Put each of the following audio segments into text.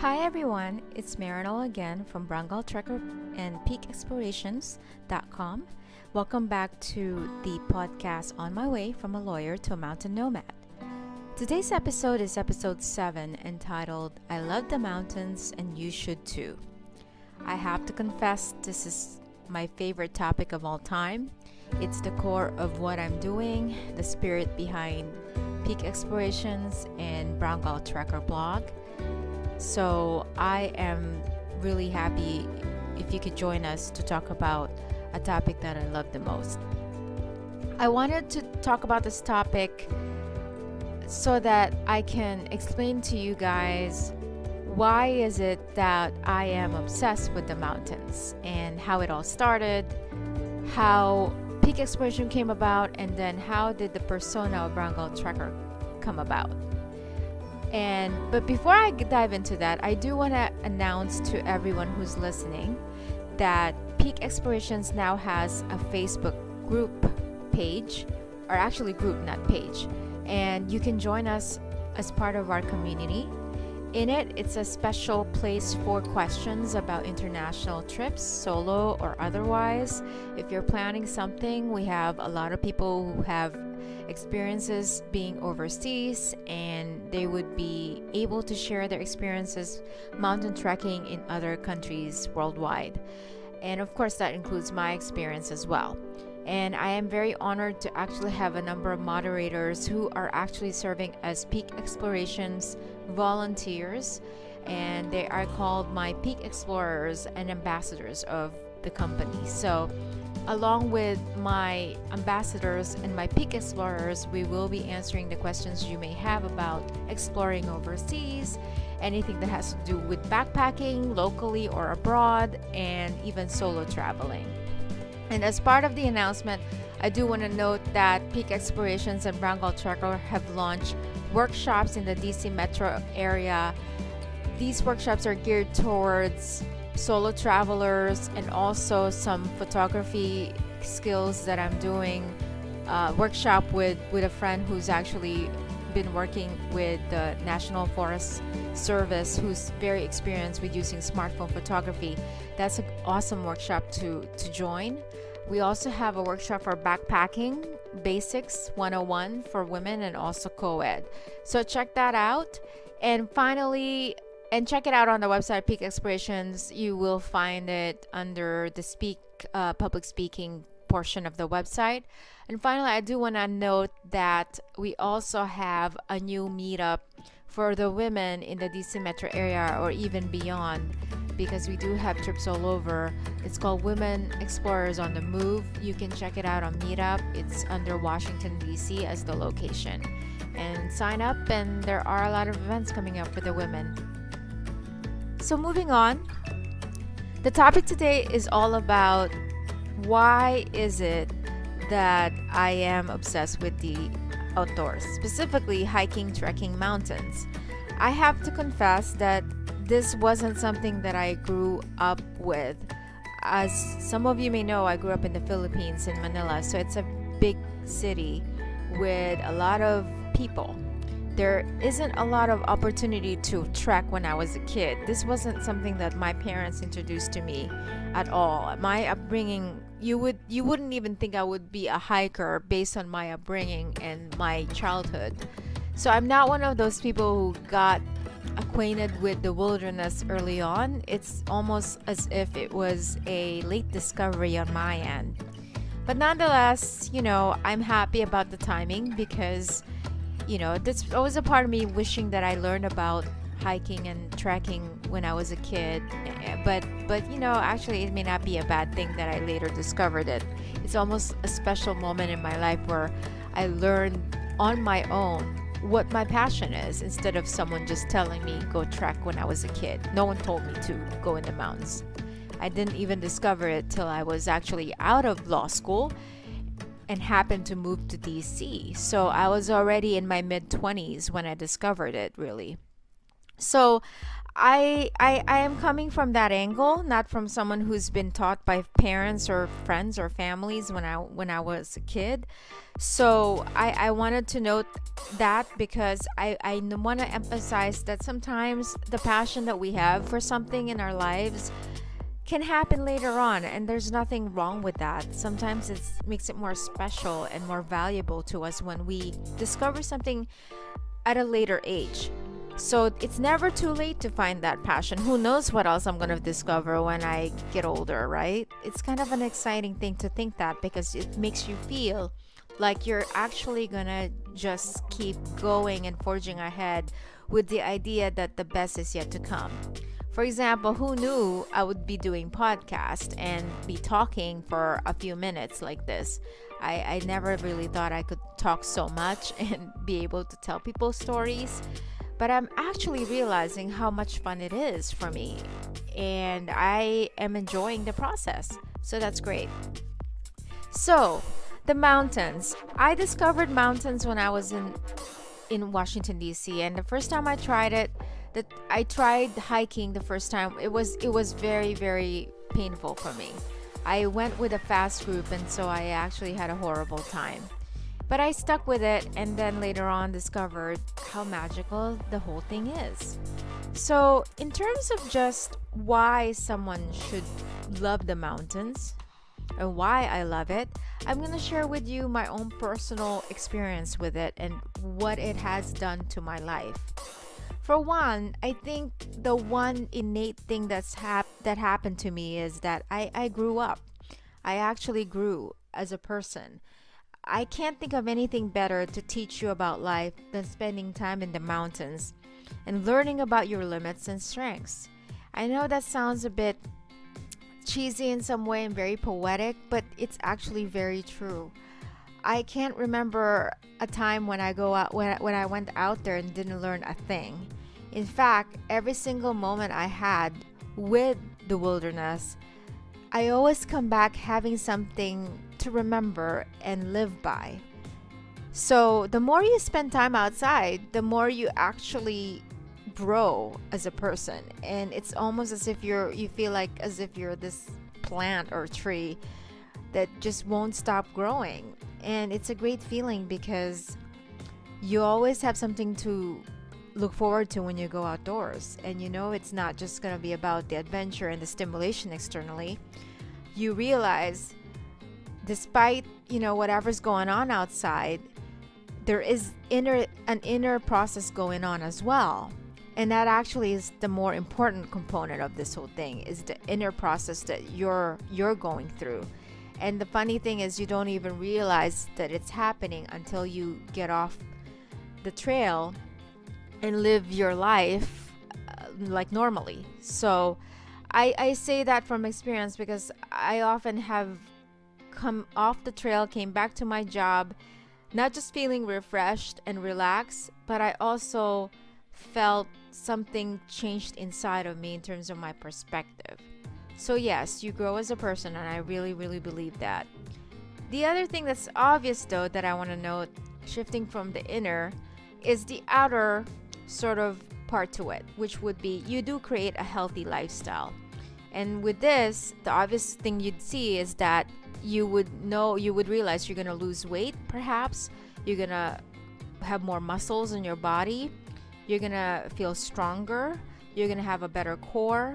Hi everyone, it's Marinol again from Brangal Trekker and PeakExplorations.com. Welcome back to the podcast On My Way from a Lawyer to a Mountain Nomad. Today's episode is episode 7 entitled I Love the Mountains and You Should Too. I have to confess this is my favorite topic of all time. It's the core of what I'm doing, the spirit behind Peak Explorations and Brangal Trekker blog. So I am really happy if you could join us to talk about a topic that I love the most. I wanted to talk about this topic so that I can explain to you guys why is it that I am obsessed with the mountains and how it all started, how Peak Exploration came about, and then how did the persona of Brangal Trekker come about. But before I dive into that, I do want to announce to everyone who's listening that Peak Explorations now has a Facebook group page, or actually group, not page, and you can join us as part of our community. In it, it's a special place for questions about international trips, solo or otherwise. If you're planning something, we have a lot of people who have experiences being overseas, and they would be able to share their experiences mountain trekking in other countries worldwide. And of course, that includes my experience as well. And I am very honored to actually have a number of moderators who are actually serving as Peak Explorations volunteers, and they are called my Peak Explorers and ambassadors of the company. So along with my ambassadors and my Peak Explorers, we will be answering the questions you may have about exploring overseas, anything that has to do with backpacking locally or abroad, and even solo traveling. And as part of the announcement, I do want to note that Peak Explorations and Brangal Trekker have launched workshops in the DC metro area. These workshops are geared towards solo travelers and also some photography skills that I'm doing. Workshop with a friend who's actually been working with the National Forest Service, who's very experienced with using smartphone photography. That's an awesome workshop to join. We also have a workshop for backpacking basics 101 for women and also co-ed. So check that out. And finally, and check it out on the website Peak Explorations. You will find it under the public speaking portion of the website. And finally, I do want to note that we also have a new meetup for the women in the DC metro area or even beyond, because we do have trips all over. It's called Women Explorers on the Move. You can check it out on Meetup. It's under Washington, D.C. as the location. And sign up, and there are a lot of events coming up for the women. So moving on, the topic today is all about why is it that I am obsessed with the outdoors, specifically hiking, trekking, mountains. I have to confess that this wasn't something that I grew up with. As some of you may know, I grew up in the Philippines, in Manila, so it's a big city with a lot of people. There isn't a lot of opportunity to trek when I was a kid. This wasn't something that my parents introduced to me at all. My upbringing, you wouldn't even think I would be a hiker based on my upbringing and my childhood. So I'm not one of those people who got acquainted with the wilderness early on. It's almost as if it was a late discovery on my end. But nonetheless, I'm happy about the timing because that's always a part of me wishing that I learned about hiking and trekking when I was a kid. But actually it may not be a bad thing that I later discovered it. It's almost a special moment in my life where I learned on my own what my passion is instead of someone just telling me go trek when I was a kid. No one told me to go in the mountains. I didn't even discover it till I was actually out of law school and happened to move to DC. So I was already in my mid-20s when I discovered it, really. So I am coming from that angle, not from someone who's been taught by parents or friends or families when I was a kid. So I wanted to note that because I want to emphasize that sometimes the passion that we have for something in our lives can happen later on, and there's nothing wrong with that. Sometimes it makes it more special and more valuable to us when we discover something at a later age. So it's never too late to find that passion. Who knows what else I'm going to discover when I get older, right? It's kind of an exciting thing to think that, because it makes you feel like you're actually going to just keep going and forging ahead with the idea that the best is yet to come. For example, who knew I would be doing podcast and be talking for a few minutes like this? I never really thought I could talk so much and be able to tell people stories. But I'm actually realizing how much fun it is for me. And I am enjoying the process. So that's great. So, the mountains. I discovered mountains when I was in Washington D.C. and the first time I tried it, that I tried hiking the first time, it was very, very painful for me. I went with a fast group, and so I actually had a horrible time. But I stuck with it, and then later on discovered how magical the whole thing is. So, in terms of just why someone should love the mountains and why I love it, I'm going to share with you my own personal experience with it and what it has done to my life. For one, I think the one innate thing that happened to me is that I grew up. I actually grew as a person. I can't think of anything better to teach you about life than spending time in the mountains and learning about your limits and strengths. I know that sounds a bit cheesy in some way and very poetic, but it's actually very true. I can't remember a time when I went out there and didn't learn a thing. In fact, every single moment I had with the wilderness, I always come back having something to remember and live by. So, the more you spend time outside, the more you actually grow as a person, and it's almost as if you feel like as if you're this plant or tree that just won't stop growing. And it's a great feeling because you always have something to look forward to when you go outdoors, and it's not just going to be about the adventure and the stimulation externally. You realize despite whatever's going on outside, there is an inner process going on as well. And that actually is the more important component of this whole thing, is the inner process that you're going through. And the funny thing is, you don't even realize that it's happening until you get off the trail and live your life like normally. So I say that from experience, because I often have come off the trail, came back to my job, not just feeling refreshed and relaxed, but I also felt something changed inside of me in terms of my perspective. So yes, you grow as a person, and I really, really believe that. The other thing that's obvious though that I want to note, shifting from the inner, is the outer sort of part to it, which would be you do create a healthy lifestyle. And with this, the obvious thing you'd see is that you would realize you're going to lose weight, perhaps. You're going to have more muscles in your body. You're going to feel stronger. You're going to have a better core.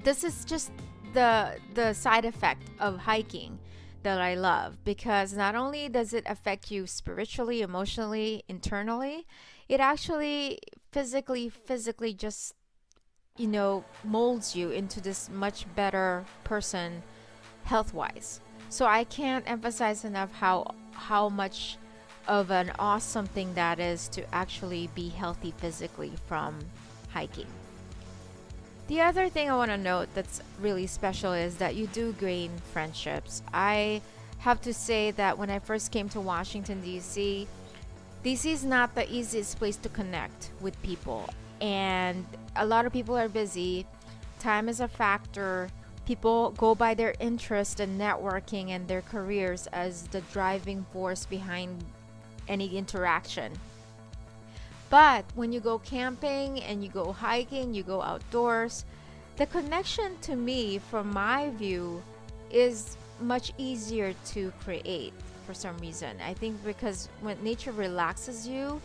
This is just the side effect of hiking that I love, because not only does it affect you spiritually, emotionally, internally, it actually physically just molds you into this much better person health-wise. So I can't emphasize enough how much of an awesome thing that is to actually be healthy physically from hiking. The other thing I want to note that's really special is that you do gain friendships. I have to say that when I first came to Washington, D.C., DC is not the easiest place to connect with people. And a lot of people are busy. Time is a factor. People go by their interest and networking and their careers as the driving force behind any interaction. But when you go camping and you go hiking, you go outdoors, the connection to me, from my view, is much easier to create for some reason. I think because when nature relaxes you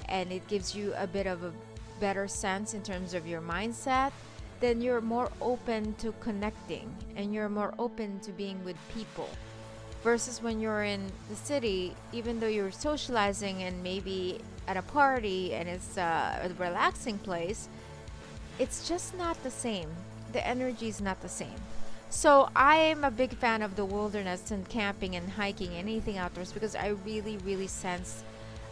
and it gives you a bit of a better sense in terms of your mindset, then you're more open to connecting and you're more open to being with people. Versus when you're in the city, even though you're socializing and maybe at a party and it's a relaxing place, it's just not the same. The energy is not the same. So I am a big fan of the wilderness and camping and hiking, anything outdoors, because I really, really sense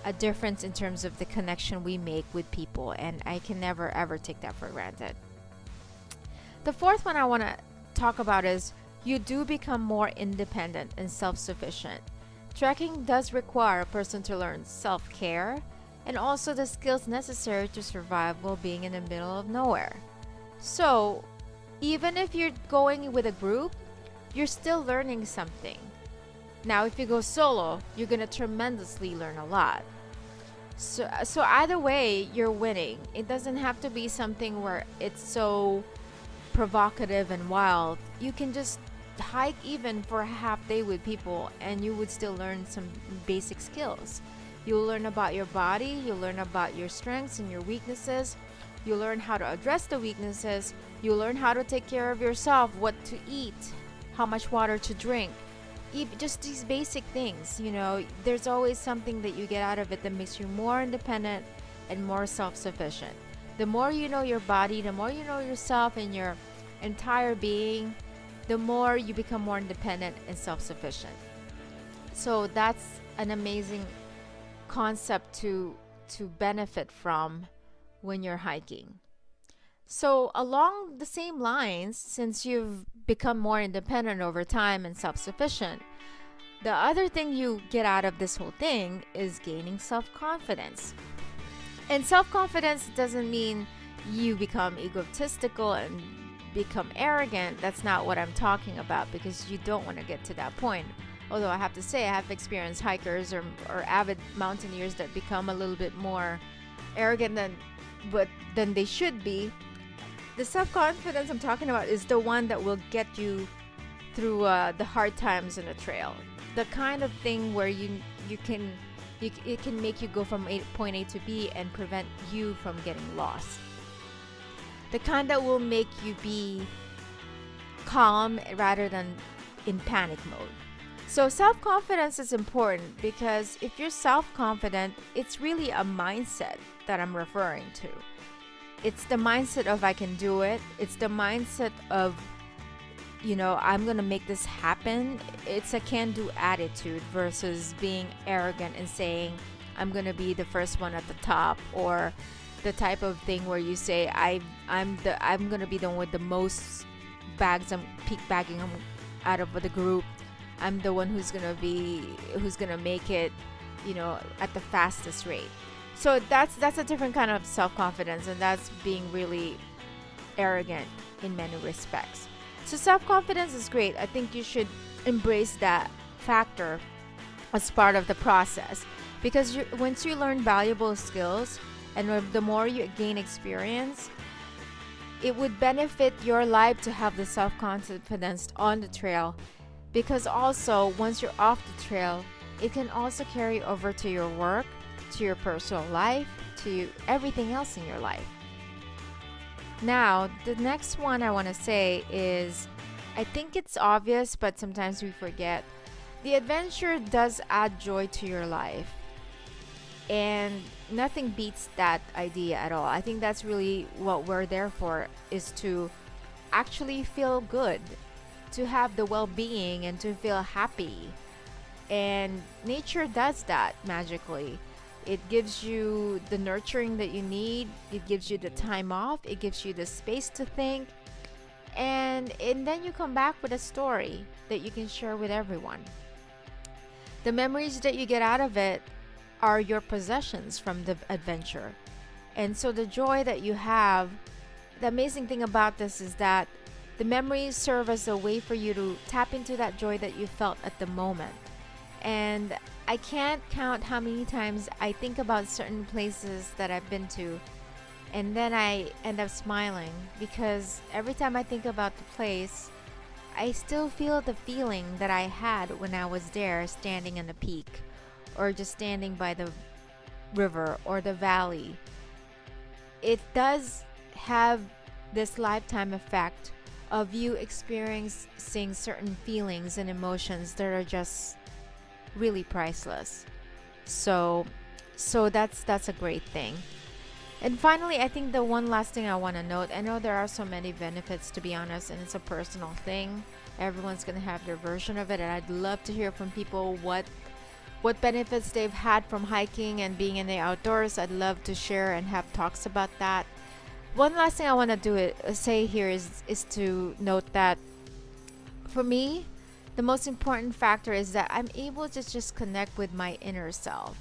a difference in terms of the connection we make with people, and I can never ever take that for granted. The fourth one I want to talk about is you do become more independent and self-sufficient. Trekking does require a person to learn self-care and also the skills necessary to survive while being in the middle of nowhere. So, even if you're going with a group, you're still learning something. Now, if you go solo, you're going to tremendously learn a lot. So either way, you're winning. It doesn't have to be something where it's so provocative and wild. You can just hike even for a half day with people and you would still learn some basic skills. You'll learn about your body, you'll learn about your strengths and your weaknesses, you'll learn how to address the weaknesses, you'll learn how to take care of yourself, what to eat, how much water to drink. Just these basic things, there's always something that you get out of it that makes you more independent and more self-sufficient. The more you know your body, the more you know yourself and your entire being, the more you become more independent and self-sufficient. So that's an amazing concept to benefit from when you're hiking. So along the same lines, since you've become more independent over time and self-sufficient, the other thing you get out of this whole thing is gaining self-confidence. And self-confidence doesn't mean you become egotistical and become arrogant. That's not what I'm talking about, because you don't want to get to that point. Although I have to say, I have experienced hikers or avid mountaineers that become a little bit more arrogant than they should be. The self-confidence I'm talking about is the one that will get you through the hard times in the trail. The kind of thing where it can make you go from point A to B and prevent you from getting lost. The kind that will make you be calm rather than in panic mode. So self-confidence is important because if you're self-confident, it's really a mindset that I'm referring to. It's the mindset of I can do it. It's the mindset of, I'm going to make this happen. It's a can-do attitude versus being arrogant and saying, I'm going to be the first one at the top, or the type of thing where you say, I'm going to be the one with the most bags. I'm peak bagging out of the group. I'm the one who's going to make it, at the fastest rate. So that's a different kind of self-confidence, and that's being really arrogant in many respects. So self-confidence is great. I think you should embrace that factor as part of the process, because once you learn valuable skills and the more you gain experience, it would benefit your life to have the self-confidence on the trail, because also once you're off the trail, it can also carry over to your work, to your personal life, to everything else in your life. Now, the next one I want to say is, I think it's obvious, but sometimes we forget. The adventure does add joy to your life. And nothing beats that idea at all. I think that's really what we're there for, is to actually feel good, to have the well-being and to feel happy. And nature does that magically. It gives you the nurturing that you need. It gives you the time off. It gives you the space to think. And then you come back with a story that you can share with everyone. The memories that you get out of it are your possessions from the adventure. And so the joy that you have, the amazing thing about this is that the memories serve as a way for you to tap into that joy that you felt at the moment. And I can't count how many times I think about certain places that I've been to, and then I end up smiling because every time I think about the place, I still feel the feeling that I had when I was there standing on the peak or just standing by the river or the valley. It does have this lifetime effect of you experiencing certain feelings and emotions that are just really priceless. So that's a great thing. And finally, I think the one last thing I want to note, I know there are so many benefits, to be honest, and it's a personal thing. Everyone's going to have their version of it, and I'd love to hear from people what benefits they've had from hiking and being in the outdoors. I'd love to share and have talks about that. One last thing I want to say here is to note that for me, the most important factor is that I'm able to just connect with my inner self.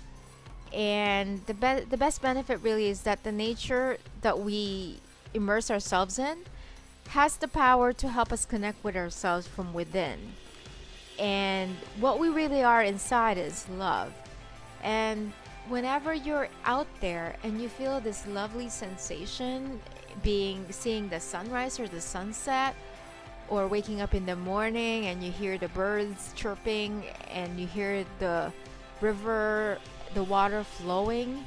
And the best benefit really is that the nature that we immerse ourselves in has the power to help us connect with ourselves from within. And what we really are inside is love. And whenever you're out there and you feel this lovely sensation, seeing the sunrise or the sunset, or waking up in the morning and you hear the birds chirping and you hear the river, the water flowing,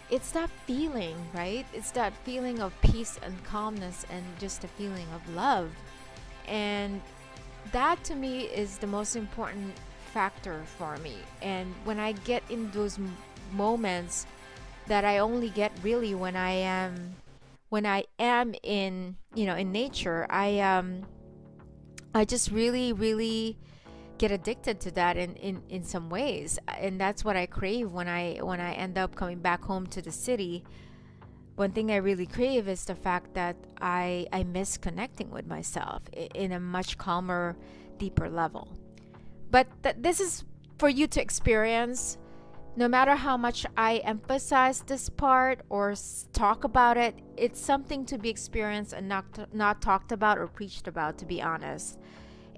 it's that feeling, right? It's that feeling of peace and calmness and just a feeling of love. And that to me is the most important factor for me. And when I get in those moments that I only get really when I am in, in nature, I just really get addicted to that in some ways. And that's what I crave when I end up coming back home to the city. One thing I really crave is the fact that I miss connecting with myself in a much calmer, deeper level. But this is for you to experience. No matter how much I emphasize this part or talk about it, it's something to be experienced and not talked about or preached about, to be honest.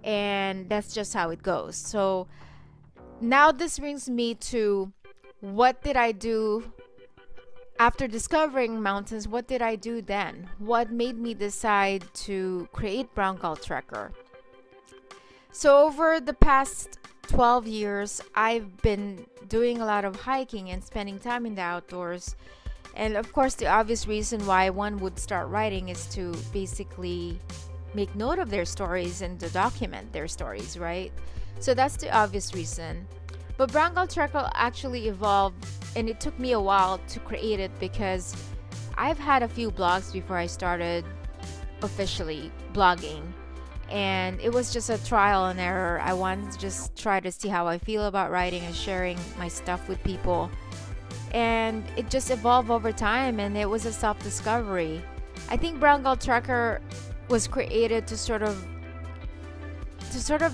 And that's just how it goes. So now this brings me to, what did I do after discovering mountains? What did I do then? What made me decide to create Brown Gull Trekker? So over the past 12 years, I've been doing a lot of hiking and spending time in the outdoors. And of course, the obvious reason why one would start writing is to basically make note of their stories and to document their stories, right? So that's the obvious reason. But Brown Gull Trekker actually evolved, and it took me a while to create it because I've had a few blogs before I started officially blogging. And it was just a trial and error. I wanted to just try to see how I feel about writing and sharing my stuff with people. And it just evolved over time, and it was a self-discovery. I think Brown Gull Trekker was created to sort of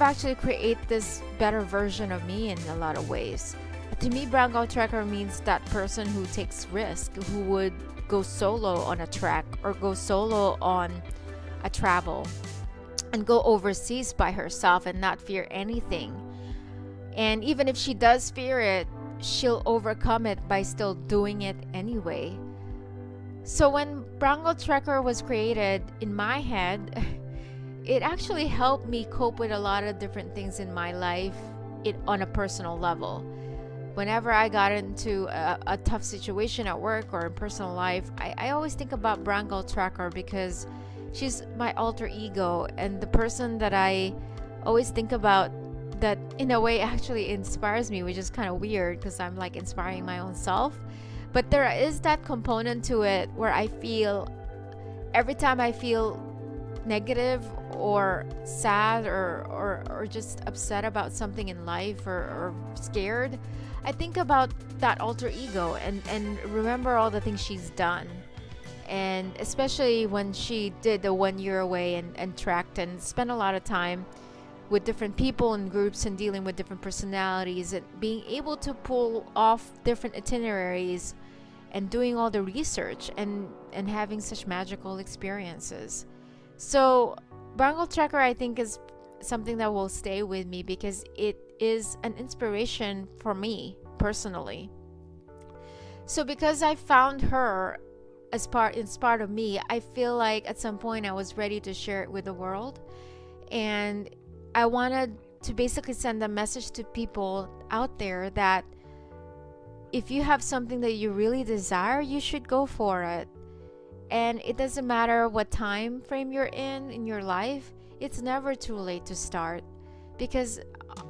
actually create this better version of me in a lot of ways. To me, Brown Gull Trekker means that person who takes risk, who would go solo on a trek or go solo on a travel and go overseas by herself and not fear anything. And even if she does fear it, she'll overcome it by still doing it anyway. So when Brown Gull Trekker was created in my head, it actually helped me cope with a lot of different things in my life on a personal level. Whenever I got into a tough situation at work or in personal life, I always think about Brown Gull Trekker because she's my alter ego and the person that I always think about, that in a way actually inspires me, which is kind of weird because I'm like inspiring my own self. But there is that component to it where I feel every time I feel negative or sad or just upset about something in life or scared, I think about that alter ego and remember all the things she's done. And especially when she did the 1 year away and trekked and spent a lot of time with different people and groups and dealing with different personalities and being able to pull off different itineraries and doing all the research and having such magical experiences. So Brown Gull Trekker, I think, is something that will stay with me because it is an inspiration for me personally. So because I found her as part of me, I feel like at some point I was ready to share it with the world. And I wanted to basically send a message to people out there that if you have something that you really desire, you should go for it. And it doesn't matter what time frame you're in your life, it's never too late to start. Because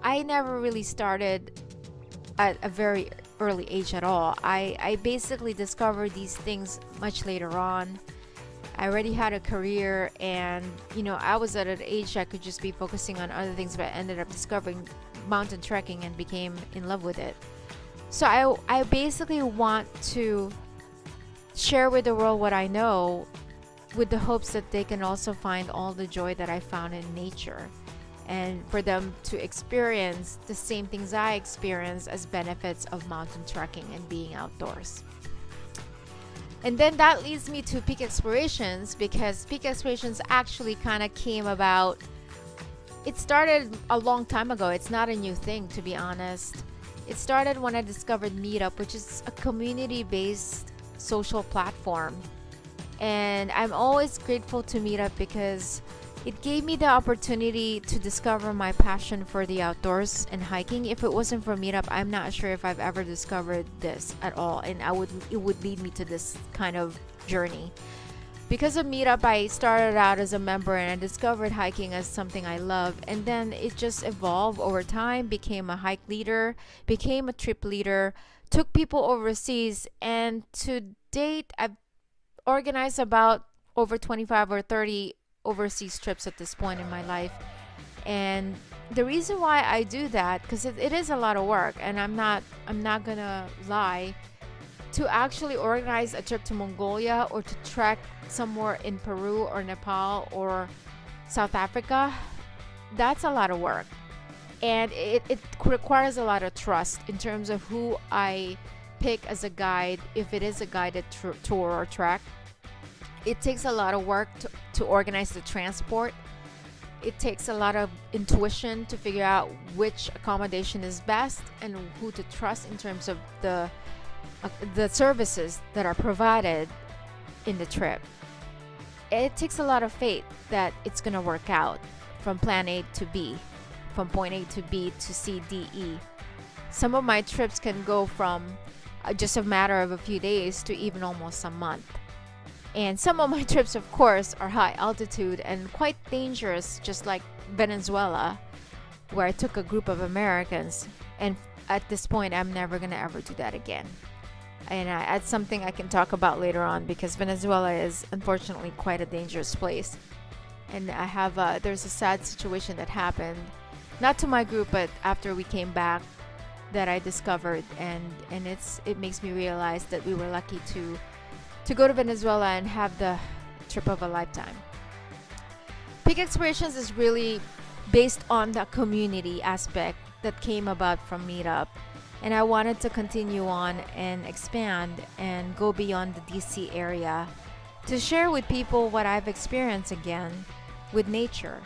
I never really started at a very early age at all. I basically discovered these things much later on. I already had a career, and I was at an age I could just be focusing on other things, but I ended up discovering mountain trekking and became in love with it. So I basically want to share with the world what I know, with the hopes that they can also find all the joy that I found in nature, and for them to experience the same things I experience as benefits of mountain trekking and being outdoors. And then that leads me to Peak Explorations, because Peak Explorations actually kind of came about. It started a long time ago. It's not a new thing, to be honest. It started when I discovered Meetup, which is a community-based social platform. And I'm always grateful to Meetup because it gave me the opportunity to discover my passion for the outdoors and hiking. If it wasn't for Meetup, I'm not sure if I've ever discovered this at all, and it would lead me to this kind of journey. Because of Meetup, I started out as a member and I discovered hiking as something I love, and then it just evolved over time, became a hike leader, became a trip leader, took people overseas, and to date I've organized about over 25 or 30 overseas trips at this point in my life. And the reason why I do that, because it is a lot of work, and I'm not gonna lie, to actually organize a trip to Mongolia or to trek somewhere in Peru or Nepal or South Africa, that's a lot of work, and it requires a lot of trust in terms of who I pick as a guide. If it is a guided tour or trek, it takes a lot of work to organize the transport. It takes a lot of intuition to figure out which accommodation is best and who to trust in terms of the services that are provided in the trip. It takes a lot of faith that it's going to work out from plan A to B, from point A to B to C, D, E. Some of my trips can go from just a matter of a few days to even almost a month. And some of my trips, of course, are high altitude and quite dangerous, just like Venezuela, where I took a group of Americans. And at this point, I'm never going to ever do that again. And that's something I can talk about later on, because Venezuela is unfortunately quite a dangerous place. And I have there's a sad situation that happened, not to my group, but after we came back, that I discovered. And it makes me realize that we were lucky to go to Venezuela and have the trip of a lifetime. Peak Explorations is really based on the community aspect that came about from Meetup. And I wanted to continue on and expand and go beyond the DC area to share with people what I've experienced again with nature.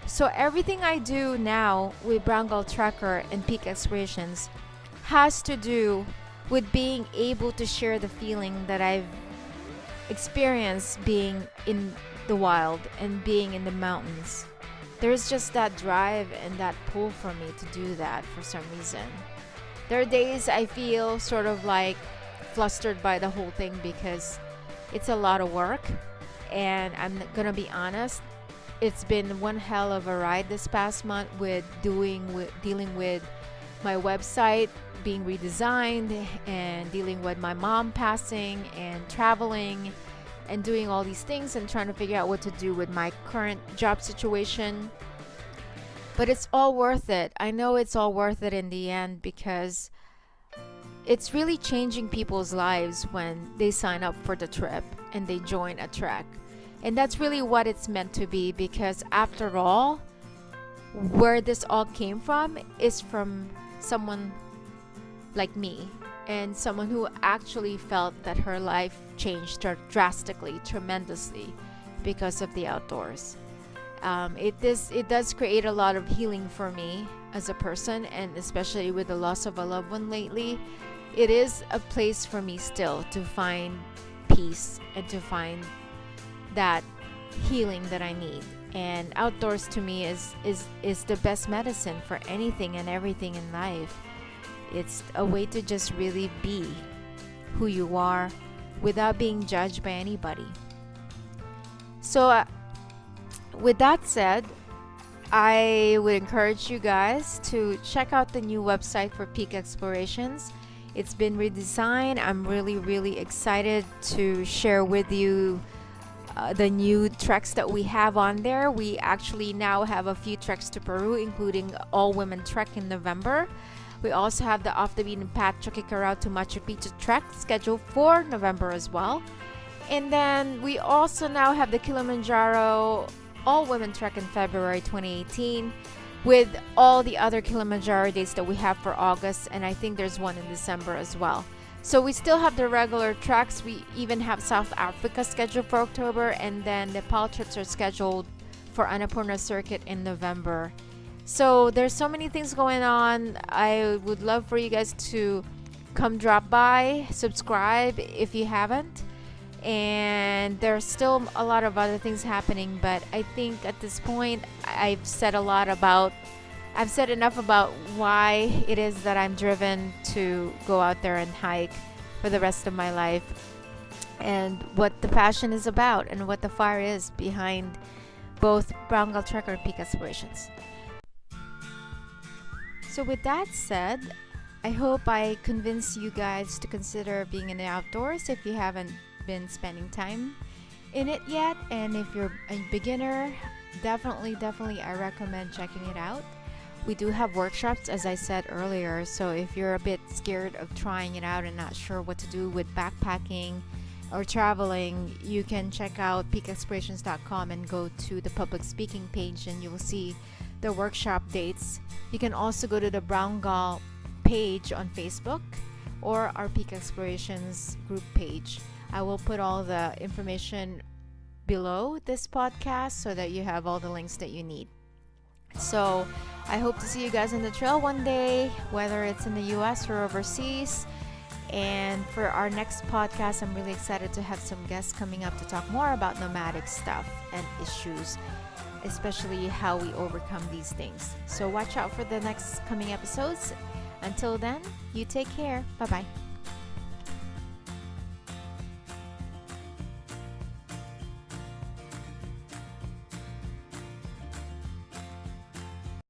So everything I do now with Brown Gull Trekker and Peak Explorations has to do with being able to share the feeling that I've experienced being in the wild and being in the mountains. There's just that drive and that pull for me to do that for some reason. There are days I feel sort of like flustered by the whole thing because it's a lot of work, and I'm gonna be honest, it's been one hell of a ride this past month with dealing with my website being redesigned and dealing with my mom passing and traveling and doing all these things and trying to figure out what to do with my current job situation. But it's all worth it. I know it's all worth it in the end, because it's really changing people's lives when they sign up for the trip and they join a trek. And that's really what it's meant to be, because after all, where this all came from is from someone like me, and someone who actually felt that her life changed drastically, tremendously, because of the outdoors. It does create a lot of healing for me as a person, and especially with the loss of a loved one lately, it is a place for me still to find peace and to find that healing that I need. And outdoors to me is the best medicine for anything and everything in life. It's a way to just really be who you are without being judged by anybody. So with that said, I would encourage you guys to check out the new website for Peak Explorations. It's been redesigned. I'm really excited to share with you the new treks that we have on there. We actually now have a few treks to Peru, including all-women trek in November. We also have the Off the Beaten Path Choqquequirao to Machu Picchu trek scheduled for November as well. And then we also now have the Kilimanjaro all-women trek in February 2018, with all the other Kilimanjaro dates that we have for August, and I think there's one in December as well. So we still have the regular treks. We even have South Africa scheduled for October, and then Nepal trips are scheduled for Annapurna Circuit in November. So there's so many things going on. I would love for you guys to come drop by, subscribe if you haven't. And there's still a lot of other things happening, but I think at this point I've said enough about why it is that I'm driven to go out there and hike for the rest of my life, and what the passion is about and what the fire is behind both Brown Girl Trekker and Peak Explorations. So with that said, I hope I convince you guys to consider being in the outdoors if you haven't been spending time in it yet. And if you're a beginner, definitely I recommend checking it out. We do have workshops, as I said earlier, so if you're a bit scared of trying it out and not sure what to do with backpacking or traveling, you can check out peakexplorations.com and go to the public speaking page, and you'll see the workshop dates. You can also go to the Brown Girl page on Facebook or our Peak Explorations group page. I will put all the information below this podcast so that you have all the links that you need. So I hope to see you guys on the trail one day, whether it's in the US or overseas. And for our next podcast, I'm really excited to have some guests coming up to talk more about nomadic stuff and issues, especially how we overcome these things. So watch out for the next coming episodes. Until then, you take care. Bye-bye.